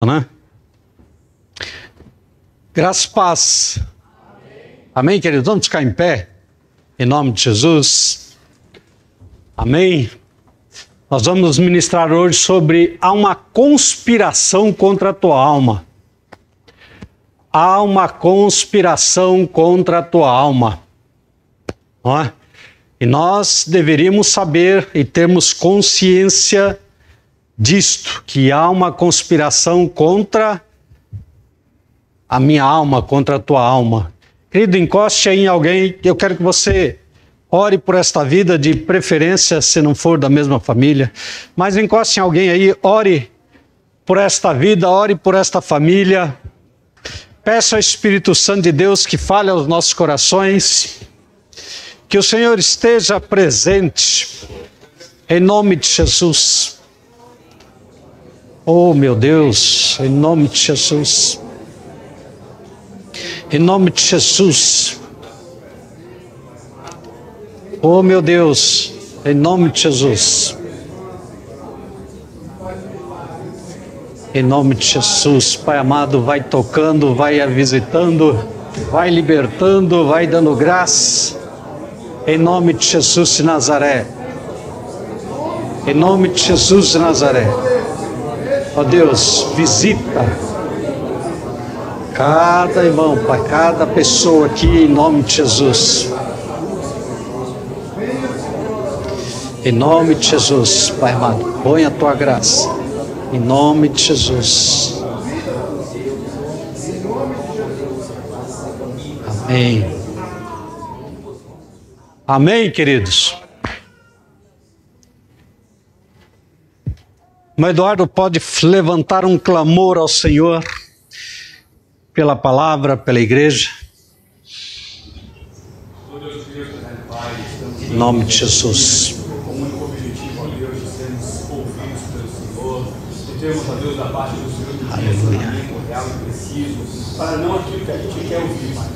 Né? Graças e paz. Amém, queridos? Vamos ficar em pé, em nome de Jesus. Amém. Nós vamos ministrar hoje sobre há uma conspiração contra a tua alma. Há uma conspiração contra a tua alma. Não é? E nós deveríamos saber e termos consciência disto, que há uma conspiração contra a minha alma, contra a tua alma. Querido, encoste aí em alguém. Eu quero que você ore por esta vida, de preferência, se não for da mesma família. Mas encoste em alguém aí, ore por esta vida, ore por esta família. Peça ao Espírito Santo de Deus que fale aos nossos corações. Que o Senhor esteja presente, em nome de Jesus. Oh, meu Deus, em nome de Jesus. Em nome de Jesus. Oh, meu Deus, em nome de Jesus. Em nome de Jesus, Pai amado, vai tocando, vai visitando, vai libertando, vai dando graça. Em nome de Jesus de Nazaré. Em nome de Jesus de Nazaré. Ó Deus, visita cada irmão, Pai, cada pessoa aqui, em nome de Jesus. Em nome de Jesus, Pai amado, põe a tua graça. Em nome de Jesus. Amém. Amém, queridos? Mas Eduardo pode levantar um clamor ao Senhor pela palavra, pela igreja. Em nome de Jesus. Com o único objetivo, ó Deus, de sermos ouvidos pelo Senhor, de termos, ó Deus, da parte do Senhor, um direcionamento real e preciso, para não aquilo que a gente quer ouvir, mas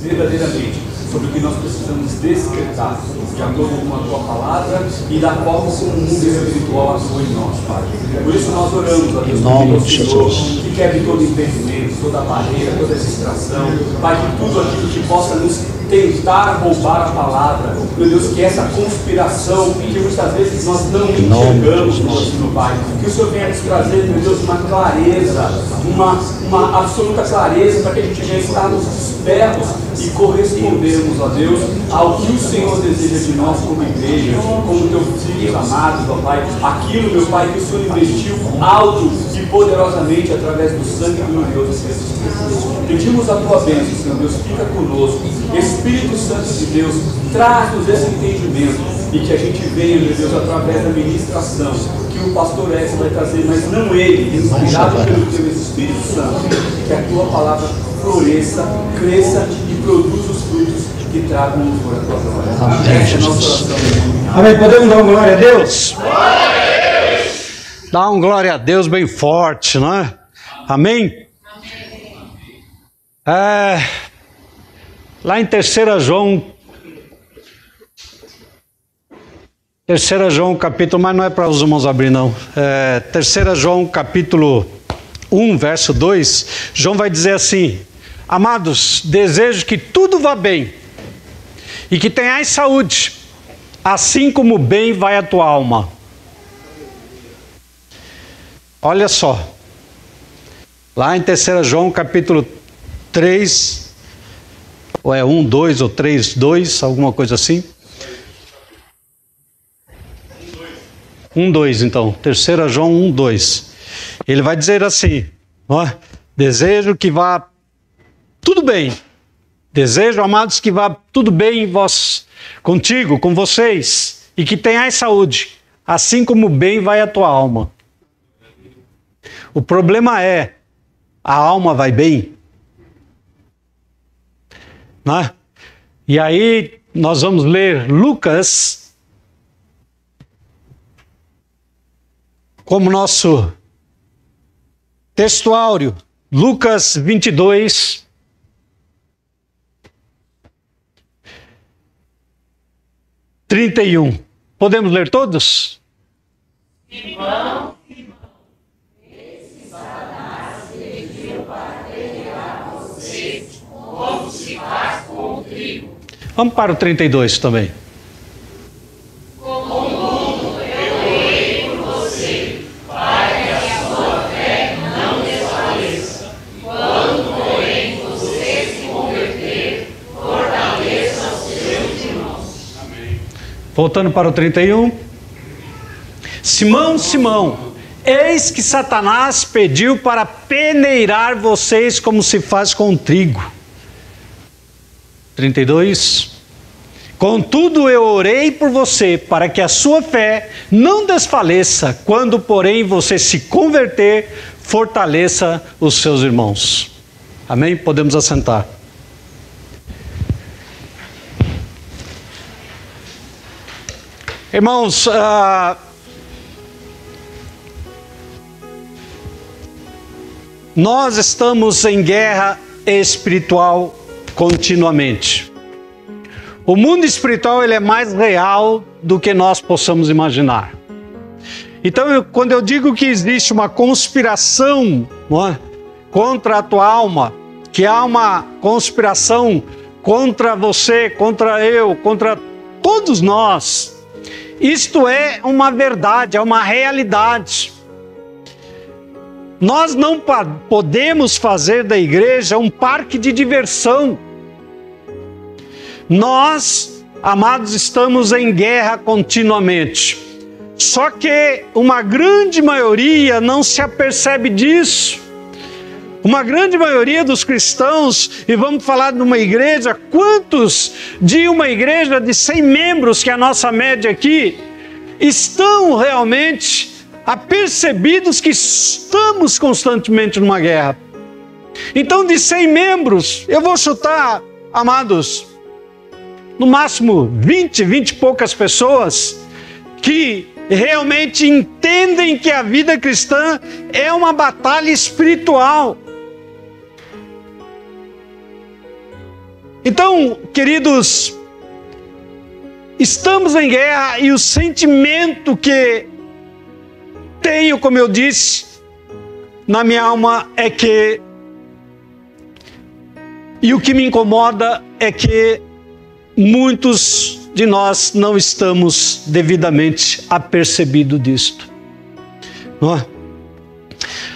verdadeiramente sobre o que nós precisamos despertar, de acordo com a tua palavra e da forma como o mundo espiritual atua em nós, Pai. Por isso nós oramos, ó Deus, em nome de Jesus, que quebre todo impedimento, toda barreira, toda distração, Pai, que tudo aquilo que possa nos tentar roubar a palavra, meu Deus, que essa conspiração que muitas vezes nós não enxergamos, meu Pai, que o Senhor venha nos trazer, meu Deus, uma clareza, uma absoluta clareza, para que a gente venha estarmos despertos e correspondermos, ó Deus, ao que o Senhor deseja de nós como igreja, como teu filho amado, ó Pai, aquilo, meu Pai, que o Senhor investiu alto e poderosamente através do sangue glorioso de Jesus Cristo. Pedimos a tua bênção, Senhor Deus, fica conosco. Espírito Santo de Deus, traz-nos esse entendimento e que a gente venha, meu Deus, através da ministração que o pastor Edson vai trazer, mas não ele, inspirado pelo teu Espírito Santo, que a tua palavra floresça, cresça e produza os frutos que tragam louvor à tua glória. Amém, Essa é a nossa Jesus. oração. Amém. Podemos dar uma glória a Deus? Glória a Deus! Dá uma glória a Deus bem forte, não é? Amém? Lá em 3 João capítulo, mas não é para os irmãos abrir não, 3 João capítulo 1, verso 2, João vai dizer assim: amados, desejo que tudo vá bem e que tenhais saúde, assim como bem vai a tua alma. Olha só, lá em 3 João capítulo 3, ou 1, 2 ou 3, 2, alguma coisa assim. 1, 2 então, 3 João 1, 2. Ele vai dizer assim, ó, desejo que vá tudo bem. Desejo, amados, que vá tudo bem em vós, contigo, com vocês, e que tenhais saúde, assim como bem vai a tua alma. O problema é, a alma vai bem? Né? E aí nós vamos ler Lucas como nosso textuário. Lucas 22, (31). Podemos ler todos? Simão, esse Satanás vocês, como se faz com o trigo. Vamos para o 32 também. Contudo, eu orei por você, para que a sua fé não desfaleça. Quando, porém, você se converter, fortaleça os seus irmãos. Voltando para o 31. Simão, Simão, eis que Satanás pediu para peneirar vocês como se faz com trigo. 32. Contudo, eu orei por você, para que a sua fé não desfaleça. Quando, porém, você se converter, fortaleça os seus irmãos. Amém? Podemos assentar. Irmãos, nós estamos em guerra espiritual continuamente. O mundo espiritual ele é mais real do que nós possamos imaginar. Então, quando eu digo que existe uma conspiração, não é, contra a tua alma, que há uma conspiração contra você, contra eu, contra todos nós, isto é uma verdade, é uma realidade. Nós não podemos fazer da igreja um parque de diversão. Nós, amados, estamos em guerra continuamente. Só que uma grande maioria não se apercebe disso. Uma grande maioria dos cristãos, e vamos falar de uma igreja, quantos de uma igreja de 100 membros, que é a nossa média aqui, estão realmente apercebidos que estamos constantemente numa guerra? Então, de 100 membros, eu vou chutar, amados, no máximo 20 e poucas pessoas que realmente entendem que a vida cristã é uma batalha espiritual. Então, queridos, estamos em guerra e o sentimento que tenho, como eu disse, na minha alma é que, e o que me incomoda é que muitos de nós não estamos devidamente apercebidos disto. Não é?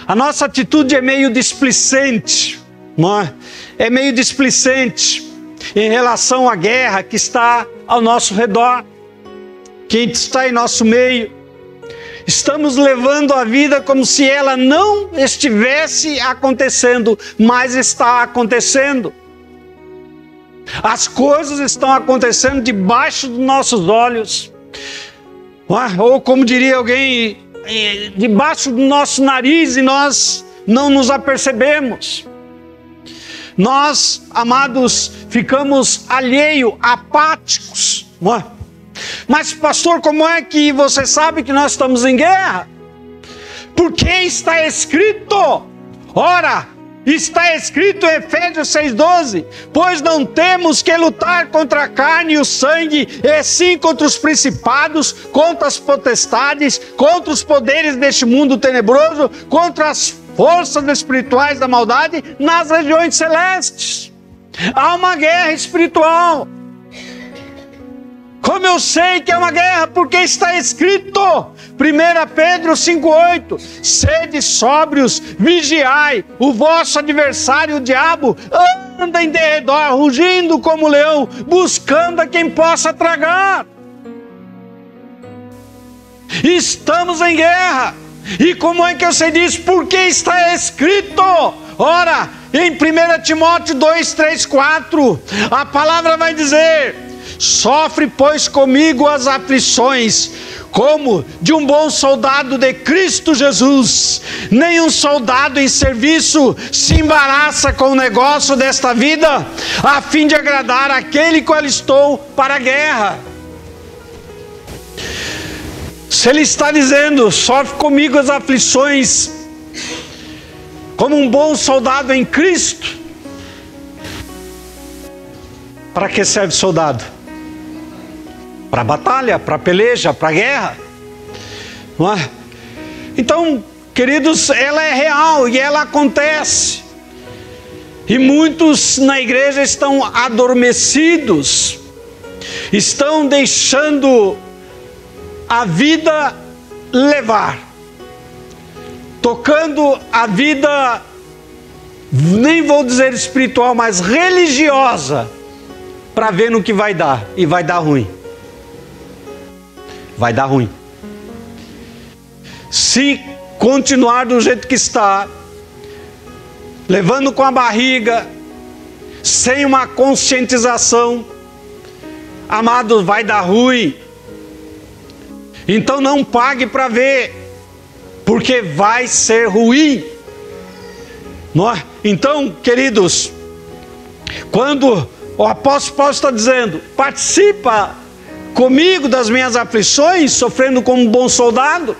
A nossa atitude é meio displicente, não é? É meio displicente em relação à guerra que está ao nosso redor, que está em nosso meio. Estamos levando a vida como se ela não estivesse acontecendo, mas está acontecendo. As coisas estão acontecendo debaixo dos nossos olhos. Ou como diria alguém, debaixo do nosso nariz, e nós não nos apercebemos. Nós, amados, ficamos alheios, apáticos. Mas, pastor, como é que você sabe que nós estamos em guerra? Porque está escrito. Ora, está escrito em Efésios 6,12: pois não temos que lutar contra a carne e o sangue, e sim contra os principados, contra as potestades, contra os poderes deste mundo tenebroso, contra as forças espirituais da maldade nas regiões celestes. Há uma guerra espiritual. Como eu sei que é uma guerra? Porque está escrito, 1 Pedro 5,8: sede sóbrios, vigiai, o vosso adversário, o diabo, anda em derredor, rugindo como leão, buscando a quem possa tragar. Estamos em guerra. E como é que eu sei disso? Porque está escrito. Ora, em 1 Timóteo 2, 3, 4, a palavra vai dizer: sofre, pois, comigo as aflições, como de um bom soldado de Cristo Jesus. Nenhum soldado em serviço se embaraça com o negócio desta vida, a fim de agradar aquele que alistou para a guerra. Se ele está dizendo, sofre comigo as aflições, como um bom soldado em Cristo, para que serve soldado? Para a batalha, para a peleja, para a guerra, não é? Então, queridos, ela é real e ela acontece. E muitos na igreja estão adormecidos, estão deixando a vida levar, tocando a vida, nem vou dizer espiritual, mas religiosa, para ver no que vai dar, e vai dar ruim. Vai dar ruim. Se continuar do jeito que está, levando com a barriga, sem uma conscientização, amados, vai dar ruim. Então não pague para ver, porque vai ser ruim. Não é? Então, queridos, quando o apóstolo Paulo está dizendo, participa comigo das minhas aflições, sofrendo como um bom soldado,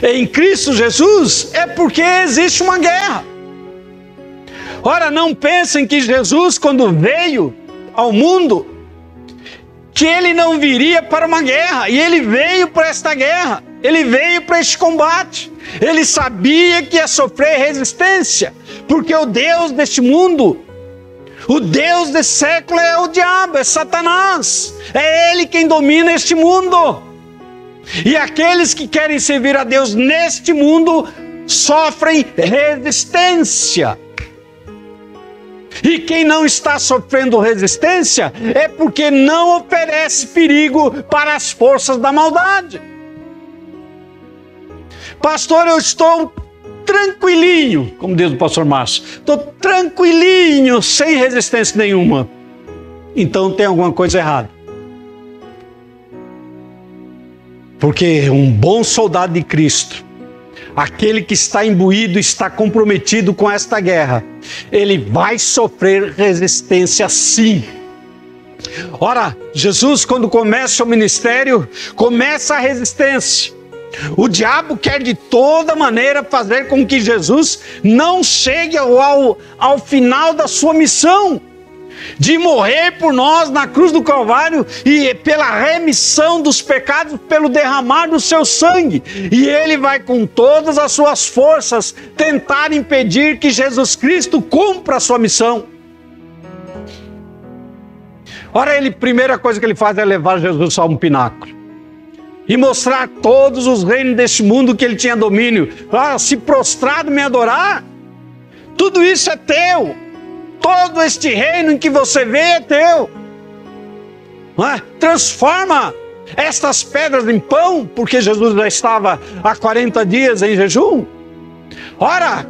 em Cristo Jesus, é porque existe uma guerra. Ora, não pensem que Jesus, quando veio ao mundo, que ele não viria para uma guerra, e ele veio para esta guerra, ele veio para este combate. Ele sabia que ia sofrer resistência, porque o Deus deste mundo, o Deus desse século é o diabo, é Satanás, é ele quem domina este mundo. E aqueles que querem servir a Deus neste mundo sofrem resistência. E quem não está sofrendo resistência é porque não oferece perigo para as forças da maldade. Pastor, eu estou tranquilinho, como diz o pastor Márcio, estou tranquilinho, sem resistência nenhuma. Então tem alguma coisa errada. Porque um bom soldado de Cristo, aquele que está imbuído, está comprometido com esta guerra, ele vai sofrer resistência sim. Ora, Jesus, quando começa o ministério, começa a resistência. O diabo quer de toda maneira fazer com que Jesus não chegue ao final da sua missão, de morrer por nós na cruz do Calvário e pela remissão dos pecados, pelo derramar do seu sangue. E ele vai com todas as suas forças tentar impedir que Jesus Cristo cumpra a sua missão. Ora, a primeira coisa que ele faz é levar Jesus a um pináculo e mostrar todos os reinos deste mundo que ele tinha domínio. Se prostrado me adorar, tudo isso é teu. Todo este reino em que você vê é teu. Transforma estas pedras em pão, porque Jesus já estava há 40 dias em jejum. Ora,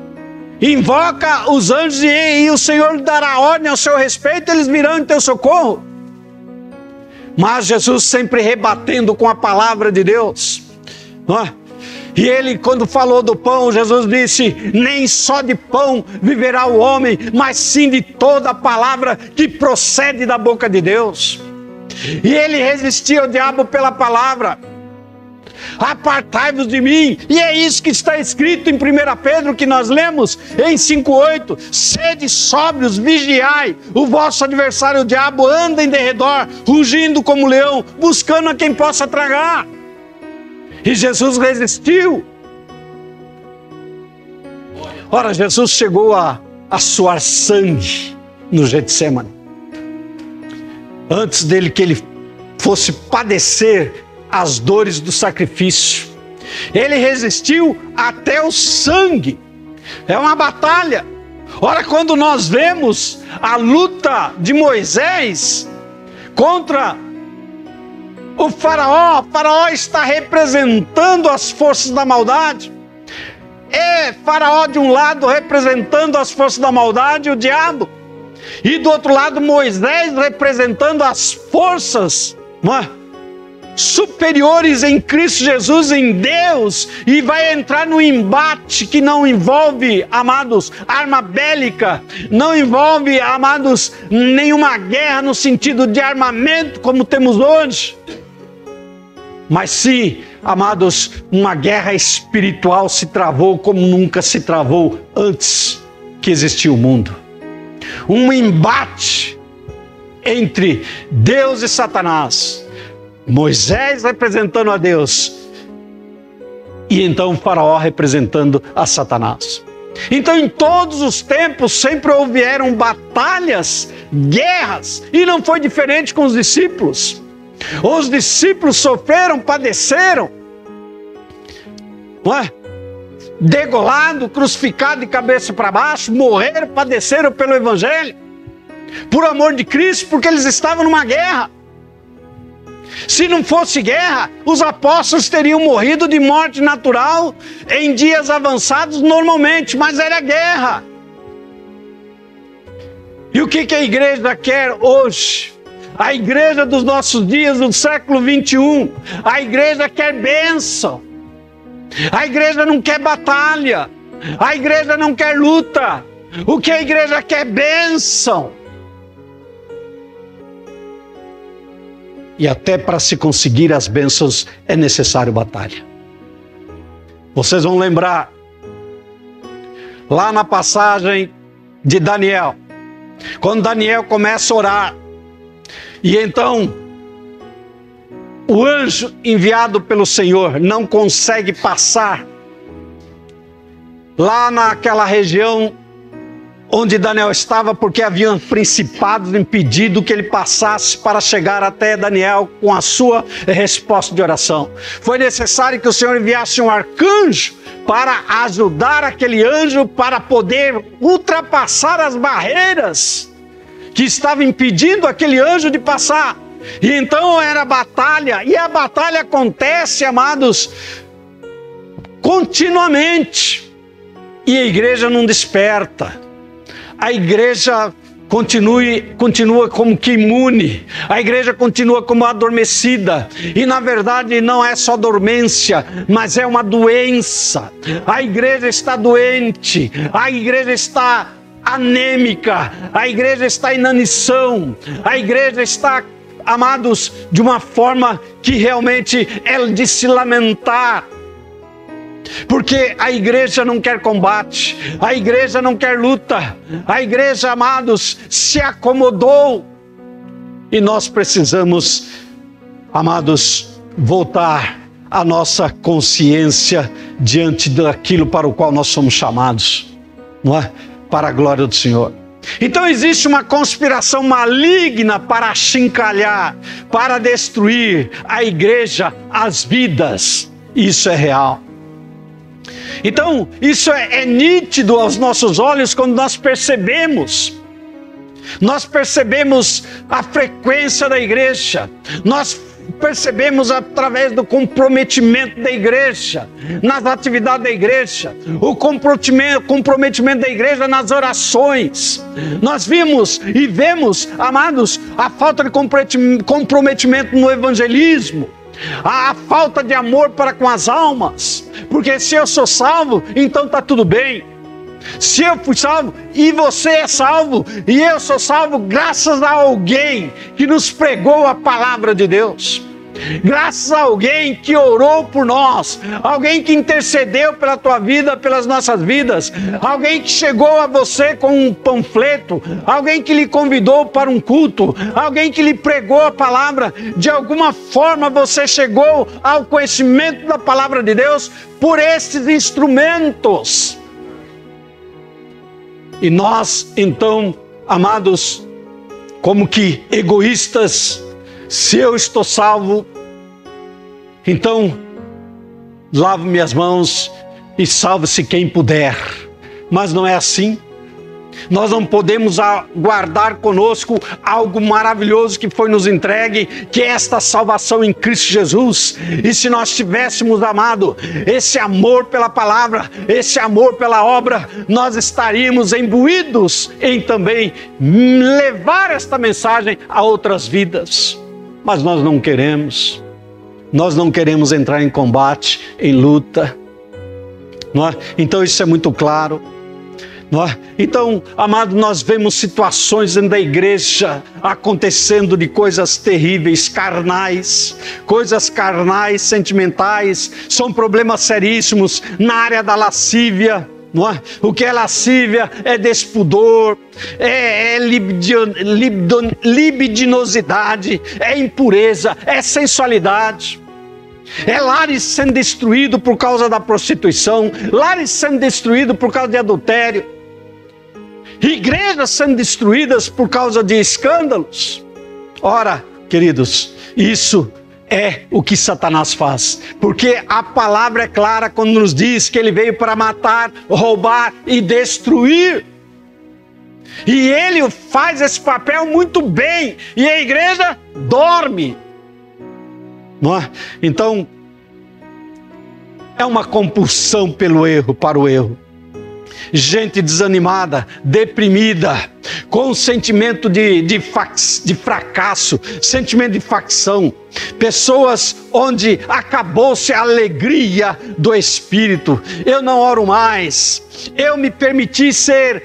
invoca os anjos e o Senhor lhe dará ordem ao seu respeito, eles virão em teu socorro. Mas Jesus sempre rebatendo com a palavra de Deus. E ele, quando falou do pão, Jesus disse, nem só de pão viverá o homem, mas sim de toda a palavra que procede da boca de Deus. E ele resistia ao diabo pela palavra. Apartai-vos de mim. E é isso que está escrito em 1 Pedro, que nós lemos em 5:8. Sede sóbrios, vigiai. O vosso adversário, o diabo, anda em derredor, rugindo como leão, buscando a quem possa tragar. E Jesus resistiu. Ora, Jesus chegou a suar sangue no Getsêmani, antes dele que ele fosse padecer as dores do sacrifício. Ele resistiu até o sangue. É uma batalha. Ora, quando nós vemos a luta de Moisés contra o Faraó está representando as forças da maldade. É Faraó de um lado representando as forças da maldade, o diabo, e do outro lado Moisés representando as forças superiores em Cristo Jesus, em Deus, e vai entrar no embate que não envolve, amados, arma bélica, não envolve, amados, nenhuma guerra no sentido de armamento como temos hoje, mas sim, amados, uma guerra espiritual se travou como nunca se travou antes que existiu o mundo. Um embate entre Deus e Satanás. Moisés representando a Deus e então o Faraó representando a Satanás. Então, em todos os tempos, sempre houveram batalhas, guerras, e não foi diferente com os discípulos. Os discípulos sofreram, padeceram, não é? Degolado, crucificado de cabeça para baixo, morreram, padeceram pelo Evangelho, por amor de Cristo, porque eles estavam numa guerra. Se não fosse guerra, os apóstolos teriam morrido de morte natural em dias avançados normalmente, mas era guerra. E o que a igreja quer hoje? A igreja dos nossos dias, do século 21, a igreja quer bênção. A igreja não quer batalha, a igreja não quer luta. O que a igreja quer é bênção. E até para se conseguir as bênçãos é necessário batalha. Vocês vão lembrar, lá na passagem de Daniel, quando Daniel começa a orar, e então o anjo enviado pelo Senhor não consegue passar lá naquela região onde Daniel estava, porque haviam principados impedido que ele passasse para chegar até Daniel com a sua resposta de oração. Foi necessário que o Senhor enviasse um arcanjo para ajudar aquele anjo para poder ultrapassar as barreiras que estavam impedindo aquele anjo de passar. E então era batalha, e a batalha acontece, amados, continuamente, e a igreja não desperta. A igreja continua como que imune, a igreja continua como adormecida, e na verdade não é só dormência, mas é uma doença. A igreja está doente, a igreja está anêmica, a igreja está em inanição, a igreja está, amados, de uma forma que realmente é de se lamentar. Porque a igreja não quer combate, a igreja não quer luta, a igreja, amados, se acomodou. E nós precisamos, amados, voltar a nossa consciência diante daquilo para o qual nós somos chamados, não é? Para a glória do Senhor. Então existe uma conspiração maligna para achincalhar, para destruir a igreja, as vidas. Isso é real. Então, isso é nítido aos nossos olhos quando nós percebemos. Nós percebemos a frequência da igreja. Nós percebemos através do comprometimento da igreja, nas atividades da igreja, o comprometimento da igreja nas orações. Nós vimos e vemos, amados, a falta de comprometimento no evangelismo. A falta de amor para com as almas, porque se eu sou salvo, então está tudo bem. Se eu fui salvo e você é salvo e eu sou salvo graças a alguém que nos pregou a palavra de Deus, graças a alguém que orou por nós, alguém que intercedeu pela tua vida, pelas nossas vidas, alguém que chegou a você com um panfleto, alguém que lhe convidou para um culto, alguém que lhe pregou a palavra. De alguma forma você chegou ao conhecimento da palavra de Deus por esses instrumentos. E nós, então, amados, como que egoístas, se eu estou salvo, então lavo minhas mãos e salve-se quem puder. Mas não é assim. Nós não podemos guardar conosco algo maravilhoso que foi nos entregue, que é esta salvação em Cristo Jesus. E se nós tivéssemos, amado, esse amor pela palavra, esse amor pela obra, nós estaríamos imbuídos em também levar esta mensagem a outras vidas. Mas nós não queremos. Nós não queremos entrar em combate, em luta. Não é? Então isso é muito claro. Não é? Então, amado, nós vemos situações dentro da igreja acontecendo de coisas terríveis, carnais, sentimentais, são problemas seríssimos na área da lascívia. Não é? O que é lascívia é despudor, é libidinosidade, é impureza, é sensualidade. É lares sendo destruídos por causa da prostituição, lares sendo destruídos por causa de adultério, igrejas sendo destruídas por causa de escândalos. Ora, queridos, isso é o que Satanás faz, porque a palavra é clara quando nos diz que ele veio para matar, roubar e destruir. E ele faz esse papel muito bem, e a igreja dorme. Não é? Então, é uma compulsão pelo erro, para o erro. Gente desanimada, deprimida, com sentimento de fracasso, sentimento de facção. Pessoas onde acabou-se a alegria do Espírito. Eu não oro mais. Eu me permiti ser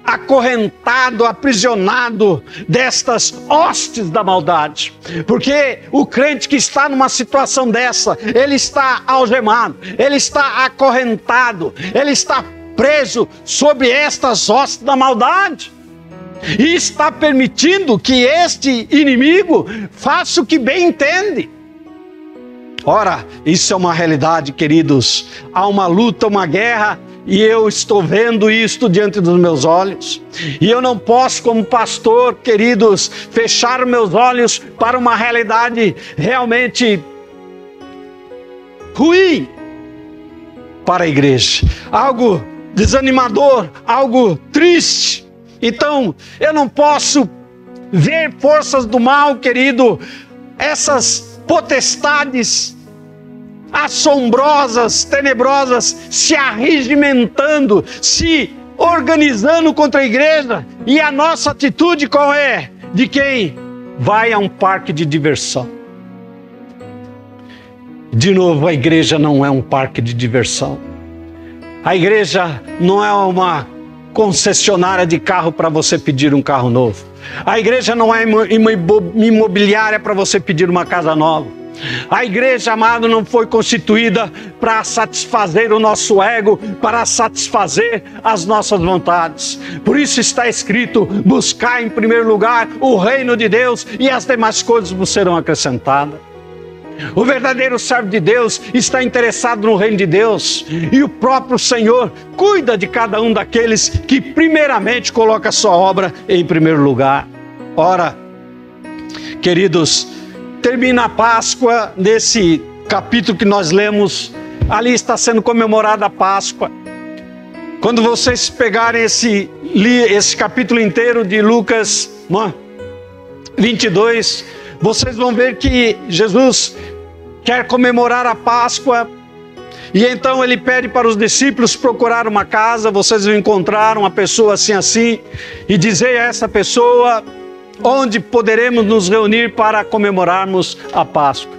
acorrentado, aprisionado destas hostes da maldade. Porque o crente que está numa situação dessa, ele está algemado, ele está acorrentado, ele está preso sobre estas hostes da maldade. E está permitindo que este inimigo faça o que bem entende. Ora, isso é uma realidade, queridos. Há uma luta, uma guerra, e eu estou vendo isto diante dos meus olhos. E eu não posso, como pastor, queridos, fechar meus olhos para uma realidade realmente ruim para a igreja. Algo desanimador, algo triste. Então, eu não posso ver forças do mal, querido, essas potestades assombrosas, tenebrosas, se arregimentando, se organizando contra a igreja. E a nossa atitude qual é? De quem vai a um parque de diversão. De novo, a igreja não é um parque de diversão. A igreja não é uma concessionária de carro para você pedir um carro novo. A igreja não é uma imobiliária para você pedir uma casa nova. A igreja, amado, não foi constituída para satisfazer o nosso ego, para satisfazer as nossas vontades. Por isso está escrito: buscar em primeiro lugar o reino de Deus e as demais coisas vos serão acrescentadas. O verdadeiro servo de Deus está interessado no reino de Deus, e o próprio Senhor cuida de cada um daqueles que primeiramente coloca a sua obra em primeiro lugar. Ora, queridos, termina a Páscoa, nesse capítulo que nós lemos, ali está sendo comemorada a Páscoa. Quando vocês pegarem esse capítulo inteiro de Lucas 22, vocês vão ver que Jesus quer comemorar a Páscoa, e então ele pede para os discípulos procurar uma casa. Vocês vão encontrar uma pessoa assim, e dizer a essa pessoa onde poderemos nos reunir para comemorarmos a Páscoa.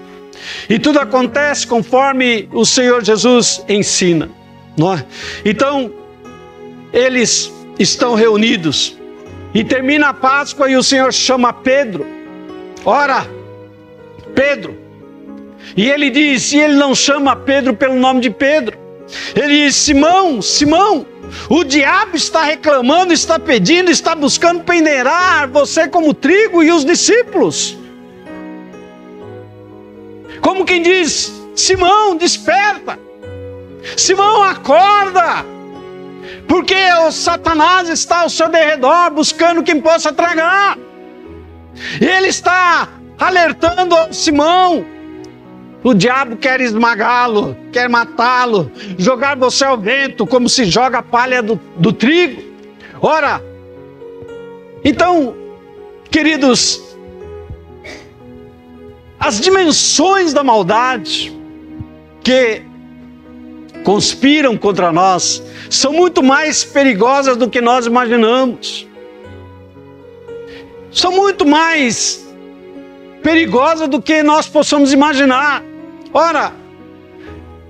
E tudo acontece conforme o Senhor Jesus ensina, não é? Então, eles estão reunidos, e termina a Páscoa, e o Senhor chama Pedro. Ora, Pedro. E ele diz, e ele não chama Pedro pelo nome de Pedro. Ele diz: Simão, Simão, o diabo está reclamando, está pedindo, está buscando peneirar você como trigo e os discípulos. Como quem diz: Simão, desperta. Simão, acorda. Porque o Satanás está ao seu derredor buscando quem possa tragar. E ele está alertando ao Simão. O diabo quer esmagá-lo, quer matá-lo, jogar você ao vento, como se joga a palha do trigo. Ora, então, queridos, as dimensões da maldade que conspiram contra nós são muito mais perigosas do que nós imaginamos. São muito mais perigosas do que nós possamos imaginar. Ora,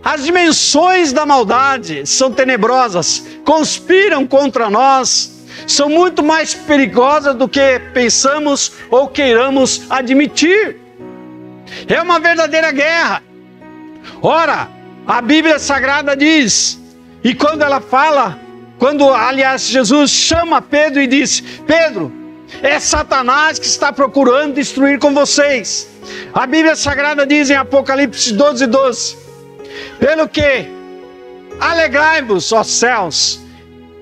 as dimensões da maldade são tenebrosas, conspiram contra nós, são muito mais perigosas do que pensamos ou queiramos admitir. É uma verdadeira guerra. Ora, a Bíblia Sagrada diz, e quando ela fala, aliás, Jesus chama Pedro e diz: Pedro, É Satanás que está procurando destruir com vocês. A Bíblia Sagrada diz em Apocalipse 12:12: pelo que alegrai-vos, ó céus,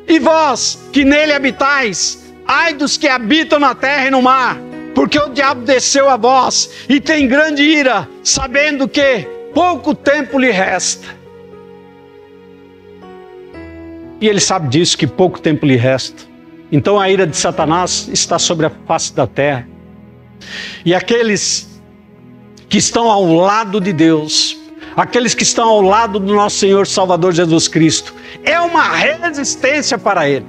e vós que nele habitais, ai dos que habitam na terra e no mar, porque o diabo desceu a vós e tem grande ira, sabendo que pouco tempo lhe resta. E ele sabe disso, que pouco tempo lhe resta. Então a ira de Satanás está sobre a face da terra. E aqueles que estão ao lado de Deus, aqueles que estão ao lado do nosso Senhor Salvador Jesus Cristo, é uma resistência para ele.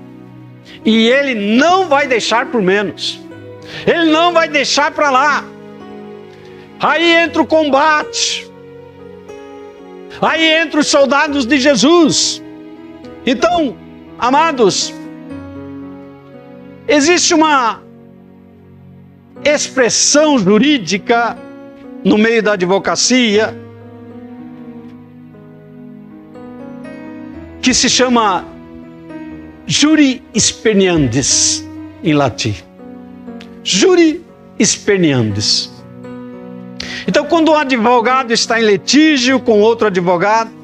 E ele não vai deixar por menos. Ele não vai deixar para lá. Aí entra o combate. Aí entra os soldados de Jesus. Então, amados, existe uma expressão jurídica no meio da advocacia que se chama juri speriandis em latim. Juri speriandis. Então, quando um advogado está em litígio com outro advogado,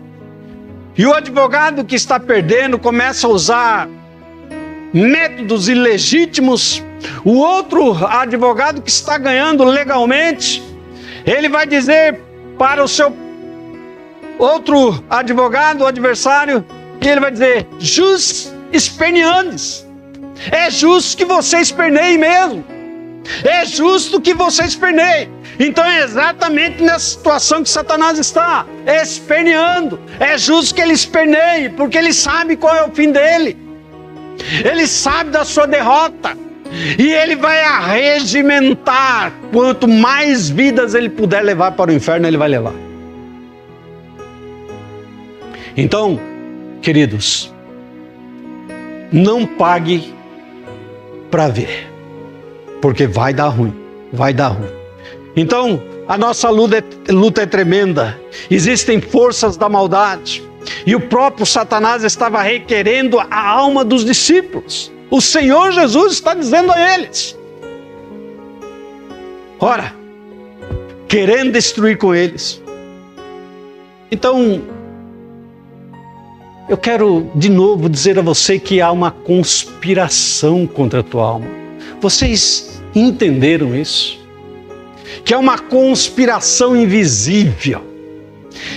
e o advogado que está perdendo começa a usar métodos ilegítimos, o outro advogado que está ganhando legalmente, ele vai dizer para o seu outro advogado, o adversário, e ele vai dizer: jus speriandis. É justo que você esperneie mesmo. É justo que você esperneie. Então é exatamente nessa situação que Satanás está, esperneando. É justo que ele esperneie, porque ele sabe qual é o fim dele. Ele sabe da sua derrota. E ele vai arregimentar. Quanto mais vidas ele puder levar para o inferno, ele vai levar. Então, queridos, não pague para ver, porque vai dar ruim, vai dar ruim. Então, a nossa luta é tremenda. Existem forças da maldade. E o próprio Satanás estava requerendo a alma dos discípulos. O Senhor Jesus está dizendo a eles. Ora, querendo destruir com eles. Então, eu quero de novo dizer a você que há uma conspiração contra a tua alma. Vocês entenderam isso? Que é uma conspiração invisível.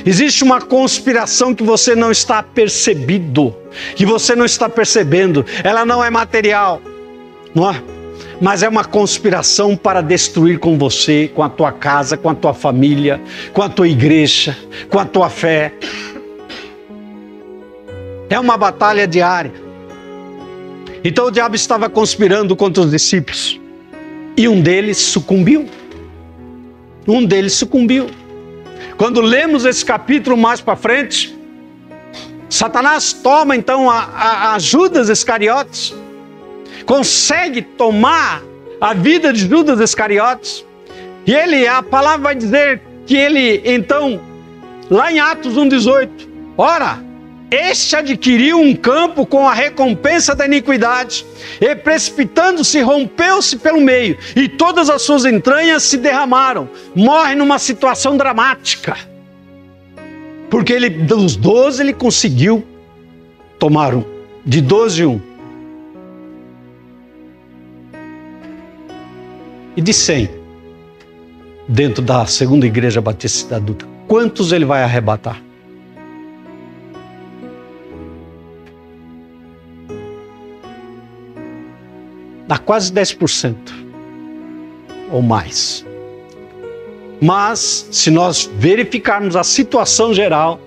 Existe uma conspiração que você não está percebendo, que você não está percebendo. Ela não é material, não é? Mas é uma conspiração para destruir com você, com a tua casa, com a tua família, com a tua igreja, com a tua fé. É uma batalha diária. Então o diabo estava conspirando contra os discípulos. E um deles sucumbiu. Um deles sucumbiu. Quando lemos esse capítulo mais para frente, Satanás toma então a Judas Iscariotes, consegue tomar a vida de Judas Iscariotes, e a palavra vai dizer que ele então, lá em Atos 1,18, ora, este adquiriu um campo com a recompensa da iniquidade, e precipitando-se, rompeu-se pelo meio, e todas as suas entranhas se derramaram. Morre numa situação dramática, porque dos 12 ele conseguiu tomar um, de 12 um. E de 100, dentro da segunda igreja batista da Dutra, quantos ele vai arrebatar? Dá quase 10% ou mais. Mas, se nós verificarmos a situação geral,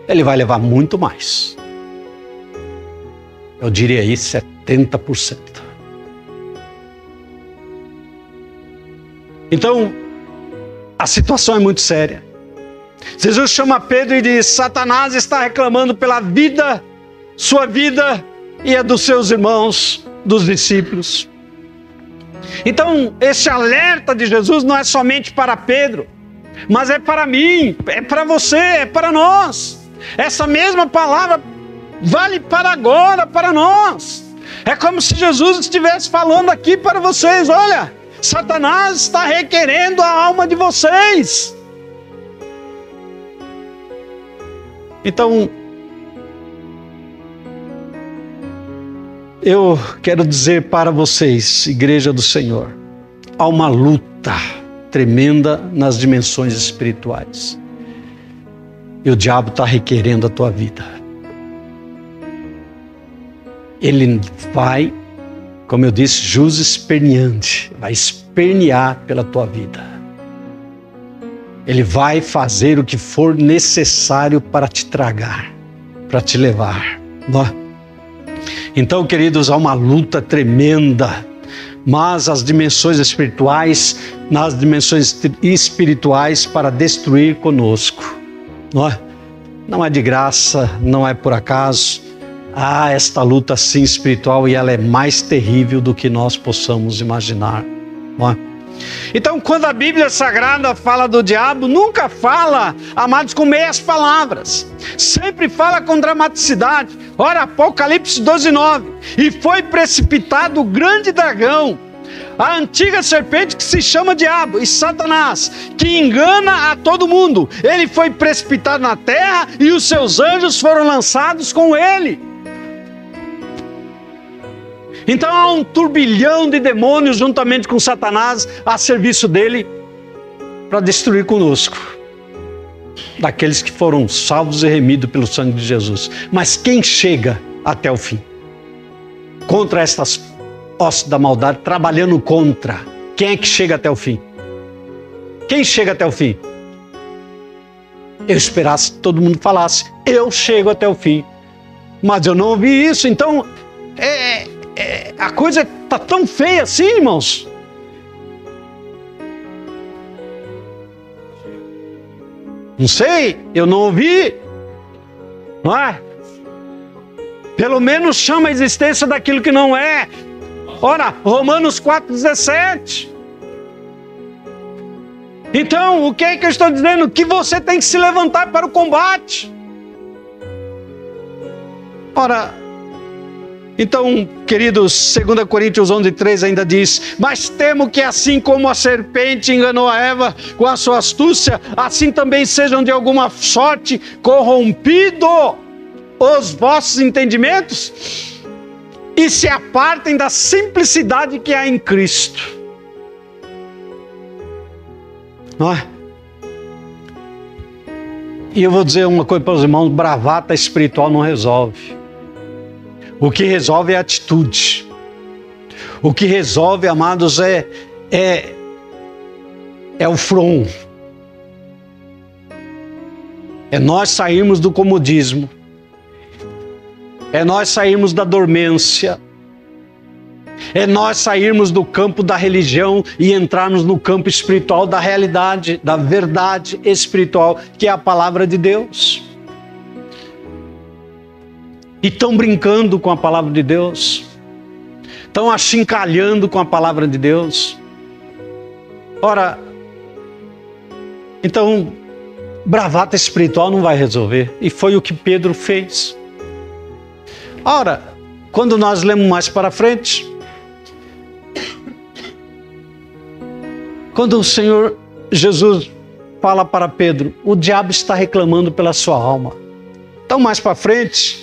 ele vai levar muito mais. Eu diria aí 70%. Então, a situação é muito séria. Jesus chama Pedro e diz: Satanás está reclamando pela vida, sua vida e a dos seus irmãos, dos discípulos. Então, esse alerta de Jesus não é somente para Pedro, mas é para mim, é para você, é para nós. Essa mesma palavra vale para agora, para nós. É como se Jesus estivesse falando aqui para vocês: olha, Satanás está requerendo a alma de vocês. Então, eu quero dizer para vocês, igreja do Senhor, há uma luta tremenda nas dimensões espirituais. E o diabo está requerendo a tua vida. Ele vai, como eu disse, jus esperneante, vai espernear pela tua vida. Ele vai fazer o que for necessário para te tragar, para te levar. Então, queridos, há uma luta tremenda, mas as dimensões espirituais, nas dimensões espirituais para destruir conosco. Não é de graça, não é por acaso. Há esta luta sim espiritual e ela é mais terrível do que nós possamos imaginar. Então, quando a Bíblia Sagrada fala do diabo, nunca fala, amados, com meias palavras. Sempre fala com dramaticidade. Ora, Apocalipse 12:9. E foi precipitado o grande dragão, a antiga serpente que se chama Diabo e Satanás, que engana a todo mundo. Ele foi precipitado na terra e os seus anjos foram lançados com ele. Então há um turbilhão de demônios juntamente com Satanás a serviço dele para destruir conosco, daqueles que foram salvos e remidos pelo sangue de Jesus. Mas quem chega até o fim? Contra estas hostes da maldade, trabalhando contra. Quem é que chega até o fim? Quem chega até o fim? Eu esperasse que todo mundo falasse: eu chego até o fim. Mas eu não ouvi isso, então a coisa está tão feia assim, irmãos. Não sei, eu não ouvi. Não é? Pelo menos chama a existência daquilo que não é. Ora, Romanos 4,17. Então, o que é que eu estou dizendo? Que você tem que se levantar para o combate. Ora, então, queridos, 2 Coríntios 11:3 ainda diz: mas temo que assim como a serpente enganou a Eva com a sua astúcia, assim também sejam de alguma sorte corrompidos os vossos entendimentos e se apartem da simplicidade que há em Cristo. Não é? E eu vou dizer uma coisa para os irmãos: bravata espiritual não resolve. O que resolve é a atitude. O que resolve, amados, é o front. É nós sairmos do comodismo. É nós sairmos da dormência. É nós sairmos do campo da religião e entrarmos no campo espiritual da realidade, da verdade espiritual, que é a palavra de Deus. E estão brincando com a palavra de Deus. Estão achincalhando com a palavra de Deus. Ora, então, bravata espiritual não vai resolver. E foi o que Pedro fez. Ora, quando nós lemos mais para frente, quando o Senhor Jesus fala para Pedro: o diabo está reclamando pela sua alma. Então, mais para frente,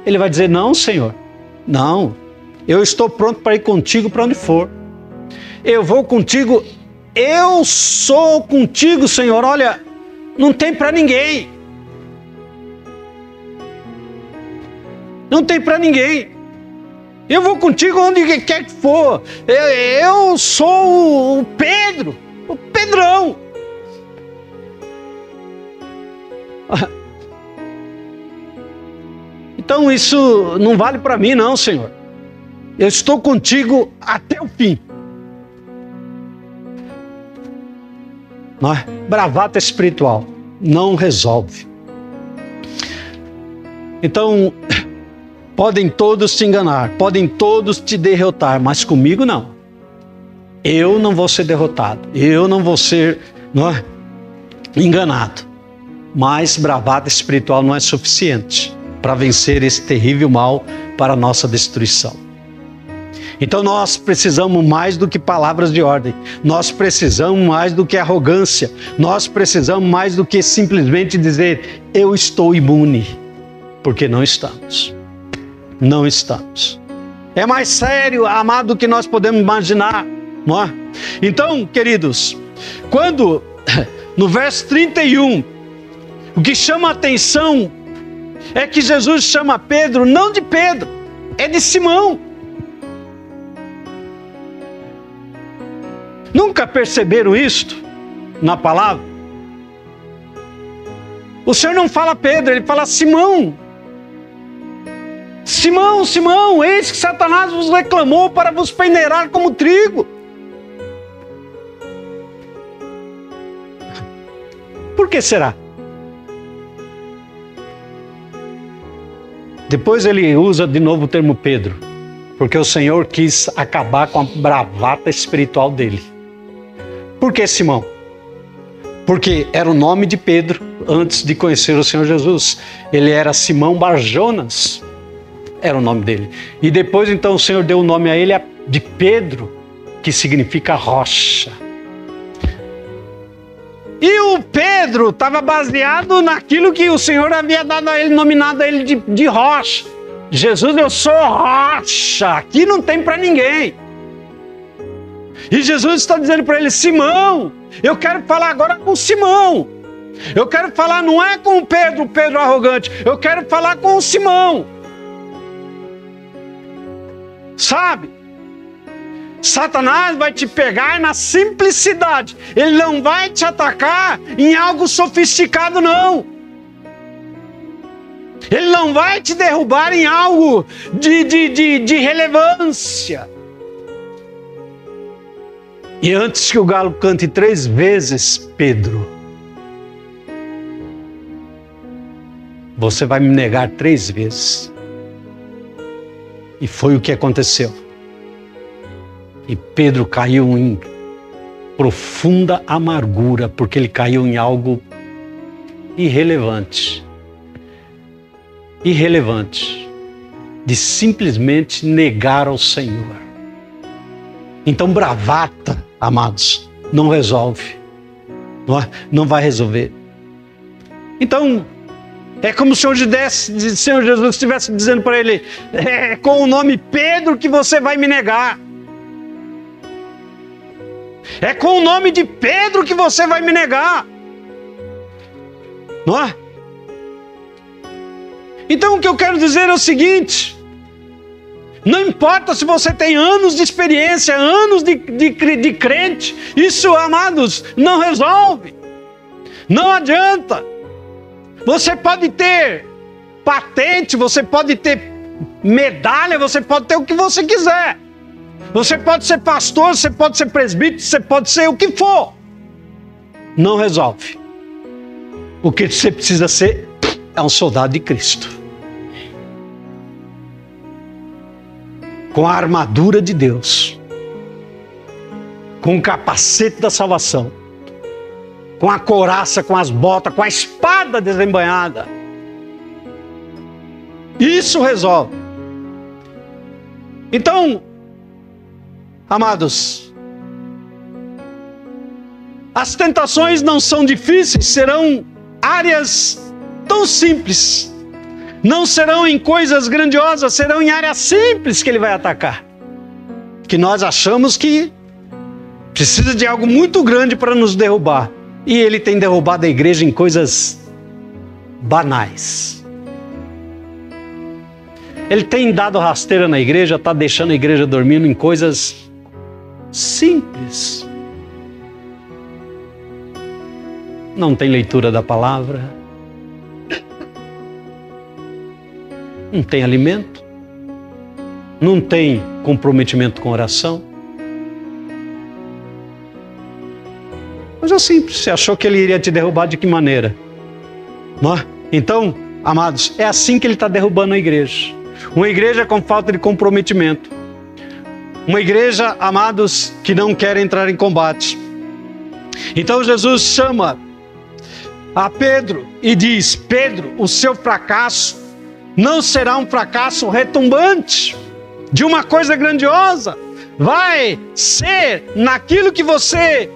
ele vai dizer: não, Senhor, não, eu estou pronto para ir contigo para onde for. Eu vou contigo, eu sou contigo, Senhor. Olha, não tem para ninguém. Não tem para ninguém. Eu vou contigo onde quer que for. Eu sou o Pedro, o Pedrão. Então isso não vale para mim não, Senhor. Eu estou contigo até o fim. Não é? Bravata espiritual não resolve. Então, podem todos te enganar, podem todos te derrotar, mas comigo não. Eu não vou ser derrotado, eu não vou ser enganado. Mas bravata espiritual não é suficiente para vencer esse terrível mal para a nossa destruição. Então nós precisamos mais do que palavras de ordem, nós precisamos mais do que arrogância, nós precisamos mais do que simplesmente dizer, eu estou imune, porque não estamos. Não estamos. É mais sério, amado, do que nós podemos imaginar, não é? Então, queridos, quando no verso 31, o que chama a atenção é que Jesus chama Pedro, não de Pedro, é de Simão. Nunca perceberam isto na palavra? O Senhor não fala Pedro, Ele fala Simão. Simão, Simão, eis que Satanás vos reclamou para vos peneirar como trigo. Por que será? Depois ele usa de novo o termo Pedro, porque o Senhor quis acabar com a bravata espiritual dele. Por que Simão? Porque era o nome de Pedro antes de conhecer o Senhor Jesus. Ele era Simão Barjonas, era o nome dele. E depois então o Senhor deu o nome a ele de Pedro, que significa rocha. E o Pedro estava baseado naquilo que o Senhor havia dado a ele, nominado a ele de rocha. Jesus, eu sou rocha, aqui não tem para ninguém. E Jesus está dizendo para ele, Simão, eu quero falar agora com Simão. Eu quero falar, não é com o Pedro arrogante, eu quero falar com o Simão. Sabe? Satanás vai te pegar na simplicidade. Ele não vai te atacar em algo sofisticado, não. Ele não vai te derrubar em algo de relevância. E antes que o galo cante 3 vezes, Pedro, você vai me negar 3 vezes. E foi o que aconteceu. E Pedro caiu em profunda amargura, porque ele caiu em algo irrelevante. Irrelevante. De simplesmente negar ao Senhor. Então bravata, amados, não resolve. Não vai resolver. Então, é como se o Senhor Jesus estivesse dizendo para ele, é com o nome Pedro que você vai me negar. É com o nome de Pedro que você vai me negar. Não é? Então o que eu quero dizer é o seguinte, não importa se você tem anos de experiência, anos de crente, isso, amados, não resolve. Não adianta. Você pode ter patente, você pode ter medalha, você pode ter o que você quiser. Você pode ser pastor, você pode ser presbítero, você pode ser o que for. Não resolve. O que você precisa ser é um soldado de Cristo. Com a armadura de Deus. Com o capacete da salvação. Com a couraça, com as botas, com a espada desembainhada. Isso resolve. Então, amados, as tentações não são difíceis, serão áreas tão simples. Não serão em coisas grandiosas, serão em áreas simples que ele vai atacar. Que nós achamos que precisa de algo muito grande para nos derrubar. E ele tem derrubado a igreja em coisas banais. Ele tem dado rasteira na igreja, está deixando a igreja dormindo em coisas simples. Não tem leitura da palavra. Não tem alimento. Não tem comprometimento com oração. Coisa simples. Você achou que ele iria te derrubar de que maneira? Não é? Então, amados, é assim que ele está derrubando a igreja. Uma igreja com falta de comprometimento. Uma igreja, amados, que não quer entrar em combate. Então Jesus chama a Pedro e diz: Pedro, o seu fracasso não será um fracasso retumbante. de uma coisa grandiosa. Vai ser naquilo que você,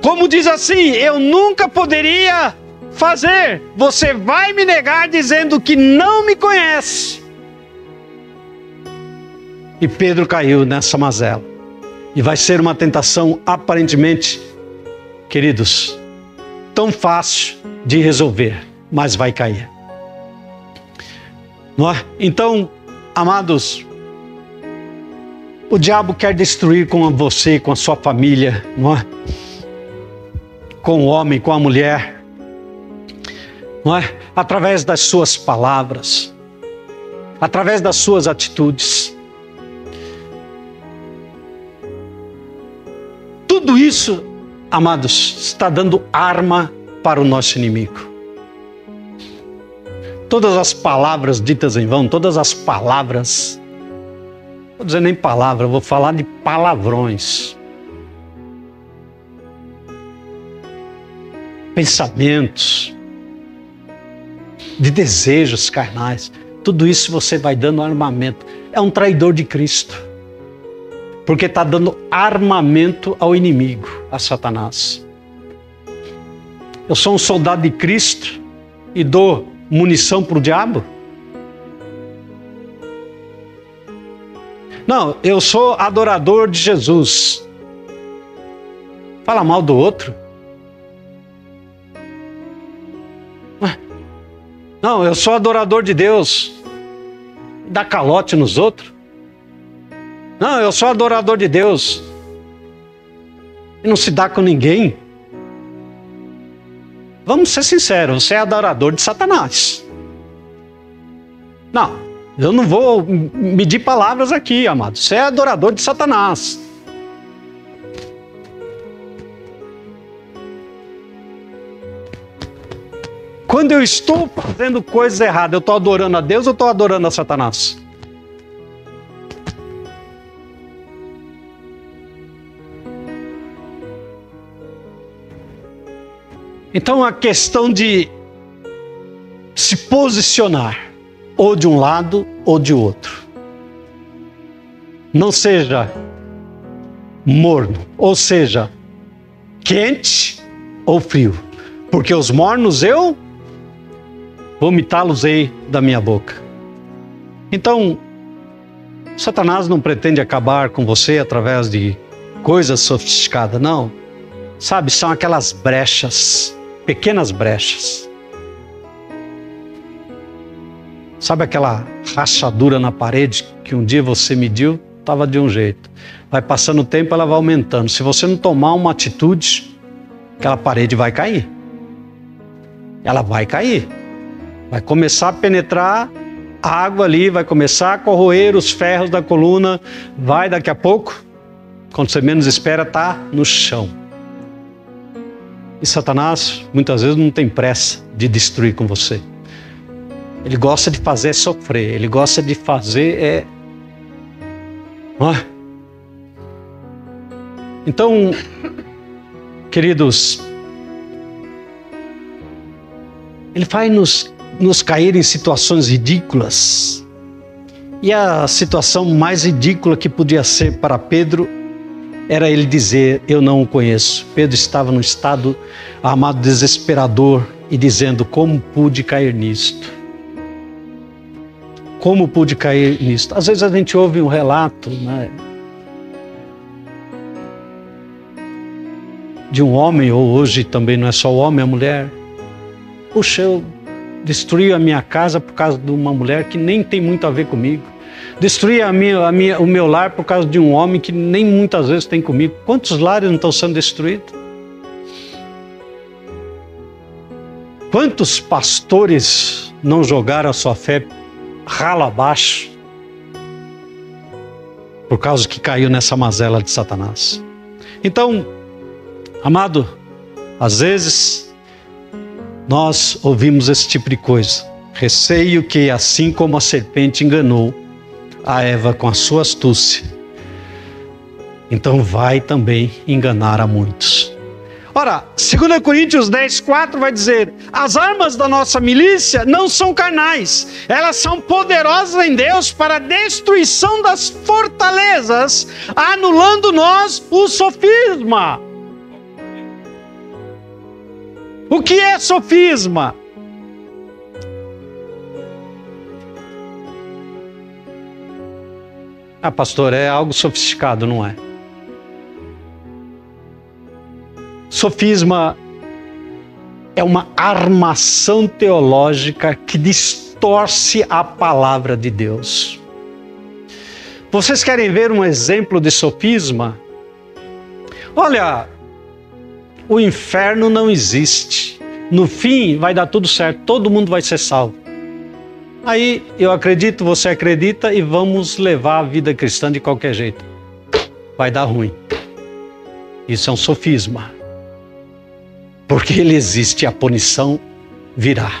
como diz assim, eu nunca poderia fazer. Você vai me negar dizendo que não me conhece. E Pedro caiu nessa mazela. E vai ser uma tentação aparentemente, queridos, tão fácil de resolver, mas vai cair. Não é? Então, amados, o diabo quer destruir com você, com a sua família, não é? Com o homem, com a mulher, não é? Através das suas palavras, através das suas atitudes. Tudo isso, amados, está dando arma para o nosso inimigo. Todas as palavras ditas em vão, todas as palavras, não vou dizer nem palavra, vou falar de palavrões. Pensamentos, de desejos carnais, tudo isso você vai dando armamento. É um traidor de Cristo. Porque está dando armamento ao inimigo, a Satanás. Eu sou um soldado de Cristo e dou munição para o diabo? Não, eu sou adorador de Jesus. Fala mal do outro? Não, eu sou adorador de Deus. Dá calote nos outros? Não, eu sou adorador de Deus. E não se dá com ninguém. Vamos ser sinceros, você é adorador de Satanás. Não, eu não vou medir palavras aqui, amado. Você é adorador de Satanás. Quando eu estou fazendo coisas erradas, eu estou adorando a Deus ou estou adorando a Satanás? Então a questão de se posicionar, ou de um lado ou de outro. Não seja morno, ou seja, quente ou frio. Porque os mornos eu vomitá-los-ei da minha boca. Então, Satanás não pretende acabar com você através de coisas sofisticadas, não. Sabe, são aquelas brechas, pequenas brechas. Sabe aquela rachadura na parede que um dia você mediu, estava de um jeito. Vai passando o tempo, ela vai aumentando. Se você não tomar uma atitude, aquela parede vai cair. Ela vai cair. Vai começar a penetrar a água ali, vai começar a corroer os ferros da coluna. Vai daqui a pouco, quando você menos espera, tá no chão. E Satanás, muitas vezes, não tem pressa de destruir com você. Ele gosta de fazer sofrer, ele gosta de fazer Então, queridos, ele faz nos cair em situações ridículas. E a situação mais ridícula que podia ser para Pedro era ele dizer, eu não o conheço. Pedro estava num estado, amado, desesperador e dizendo, como pude cair nisto? Como pude cair nisto? Às vezes a gente ouve um relato, né, de um homem, ou hoje também não é só o homem, a mulher. Puxa, eu destruí a minha casa por causa de uma mulher que nem tem muito a ver comigo. Destruí o meu lar por causa de um homem que nem muitas vezes tem comigo. Quantos lares não estão sendo destruídos? Quantos pastores não jogaram a sua fé ralo abaixo por causa que caiu nessa mazela de Satanás? Então, amado, às vezes nós ouvimos esse tipo de coisa. Receio que, assim como a serpente enganou a Eva com a sua astúcia, então vai também enganar a muitos. Ora, 2 Coríntios 10:4 vai dizer: as armas da nossa milícia não são carnais, elas são poderosas em Deus para a destruição das fortalezas, anulando nós o sofisma. O que é sofisma? Ah, pastor, é algo sofisticado, não é? Sofisma é uma armação teológica que distorce a palavra de Deus. Vocês querem ver um exemplo de sofisma? Olha, o inferno não existe. No fim vai dar tudo certo, todo mundo vai ser salvo. Aí eu acredito, você acredita e vamos levar a vida cristã de qualquer jeito. Vai dar ruim. Isso é um sofisma. Porque ele existe, a punição virá.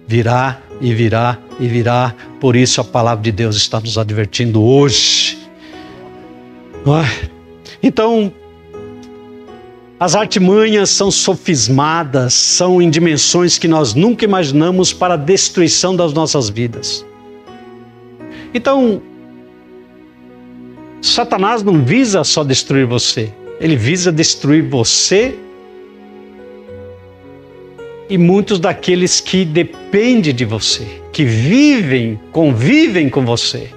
Virá e virá e virá. Por isso a palavra de Deus está nos advertindo hoje. Então, as artimanhas são sofismadas, são em dimensões que nós nunca imaginamos para a destruição das nossas vidas. Então, Satanás não visa só destruir você. Ele visa destruir você e muitos daqueles que dependem de você, que convivem com você.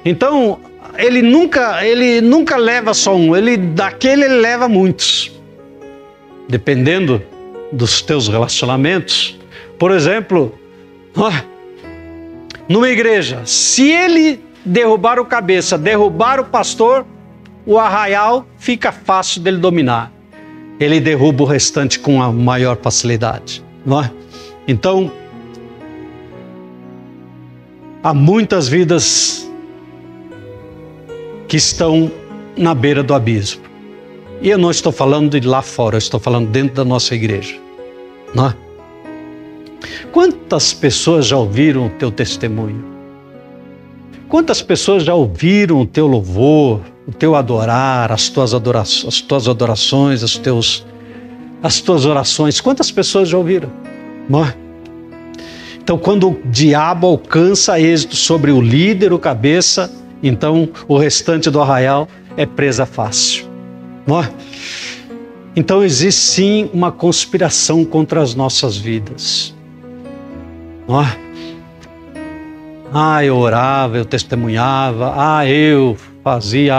Então, ele nunca leva só um, ele leva muitos. Dependendo dos teus relacionamentos. Por exemplo, numa igreja, se ele derrubar o cabeça, derrubar o pastor, o arraial fica fácil dele dominar. Ele derruba o restante com a maior facilidade, não é? Então, há muitas vidas que estão na beira do abismo. E eu não estou falando de lá fora, eu estou falando dentro da nossa igreja, não é? Quantas pessoas já ouviram o teu testemunho? Quantas pessoas já ouviram o teu louvor, o teu adorar, as tuas adorações, as tuas orações? Quantas pessoas já ouviram? Não é? Então, quando o diabo alcança êxito sobre o líder, o cabeça, então o restante do arraial é presa fácil. Não é? Então existe sim uma conspiração contra as nossas vidas. Não é? Eu orava, eu testemunhava, eu fazia,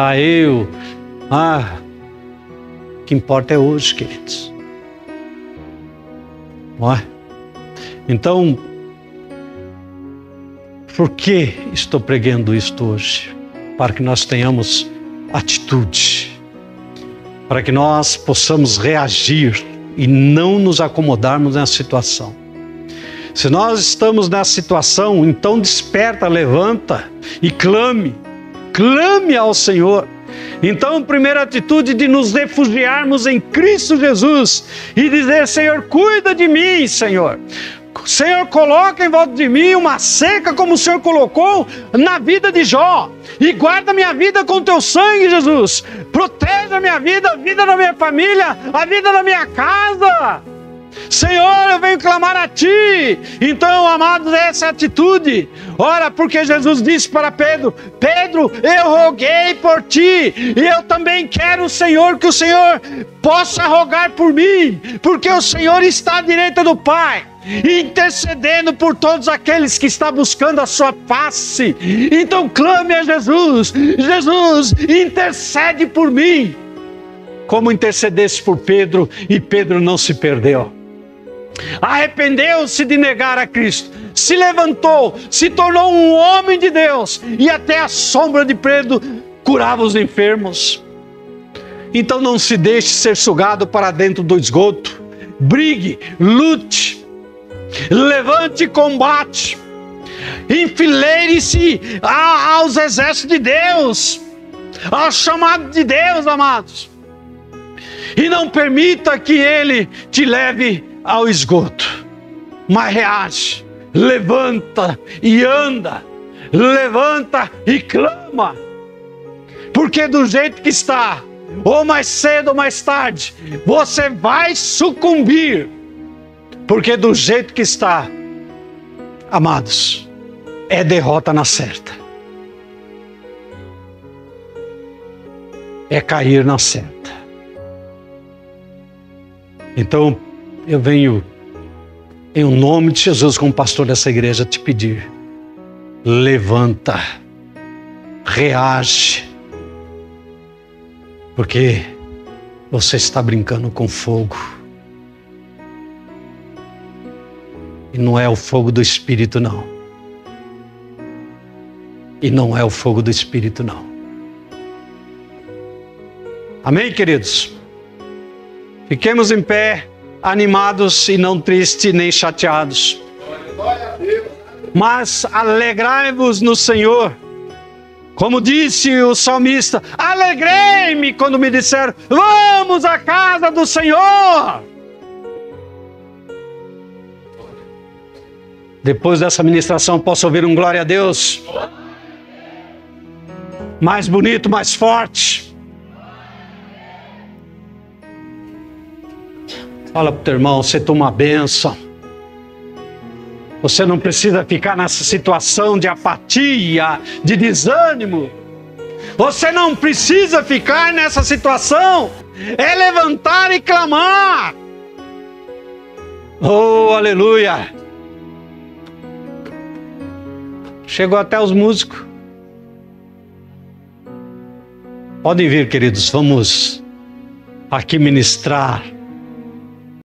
o que importa é hoje, queridos. Não é? Então, por que estou pregando isto hoje? Para que nós tenhamos atitude, para que nós possamos reagir e não nos acomodarmos nessa situação. Se nós estamos nessa situação, então desperta, levanta e clame ao Senhor. Então, a primeira atitude de nos refugiarmos em Cristo Jesus e dizer: Senhor, cuida de mim, Senhor. Senhor, coloca em volta de mim uma seca como o Senhor colocou na vida de Jó. E guarda minha vida com teu sangue, Jesus. Proteja minha vida, a vida da minha família, a vida da minha casa. Senhor, eu venho clamar a Ti. Então, amados, essa é a atitude. Ora, porque Jesus disse para Pedro: Pedro, eu roguei por Ti, e eu também quero, Senhor, que o Senhor possa rogar por mim, porque o Senhor está à direita do Pai, intercedendo por todos aqueles que estão buscando a sua face. Então clame a Jesus: Jesus, intercede por mim, como intercedesse por Pedro, e Pedro não se perdeu. Arrependeu-se de negar a Cristo, se levantou, se tornou um homem de Deus, e até a sombra de Pedro curava os enfermos. Então não se deixe ser sugado para dentro do esgoto. Brigue, lute, levante e combate, enfileire-se aos exércitos de Deus, ao chamado de Deus, amados, e não permita que Ele te leve ao esgoto, mas reage, levanta e anda, levanta e clama, porque do jeito que está, ou mais cedo ou mais tarde, você vai sucumbir. Porque do jeito que está, amados, é derrota na certa. É cair na certa. Então, eu venho, em nome de Jesus, como pastor dessa igreja, te pedir: levanta, reage, porque você está brincando com fogo. E não é o fogo do Espírito, não. E não é o fogo do Espírito, não. Amém, queridos? Fiquemos em pé, animados e não tristes nem chateados. Mas alegrai-vos no Senhor. Como disse o salmista: alegrei-me quando me disseram: vamos à casa do Senhor. Depois dessa ministração, posso ouvir um glória a Deus? Mais bonito, mais forte. Fala para o teu irmão: você toma uma bênção. Você não precisa ficar nessa situação de apatia, de desânimo. Você não precisa ficar nessa situação. É levantar e clamar. Oh, aleluia. Chegou até os músicos. Podem vir, queridos, vamos aqui ministrar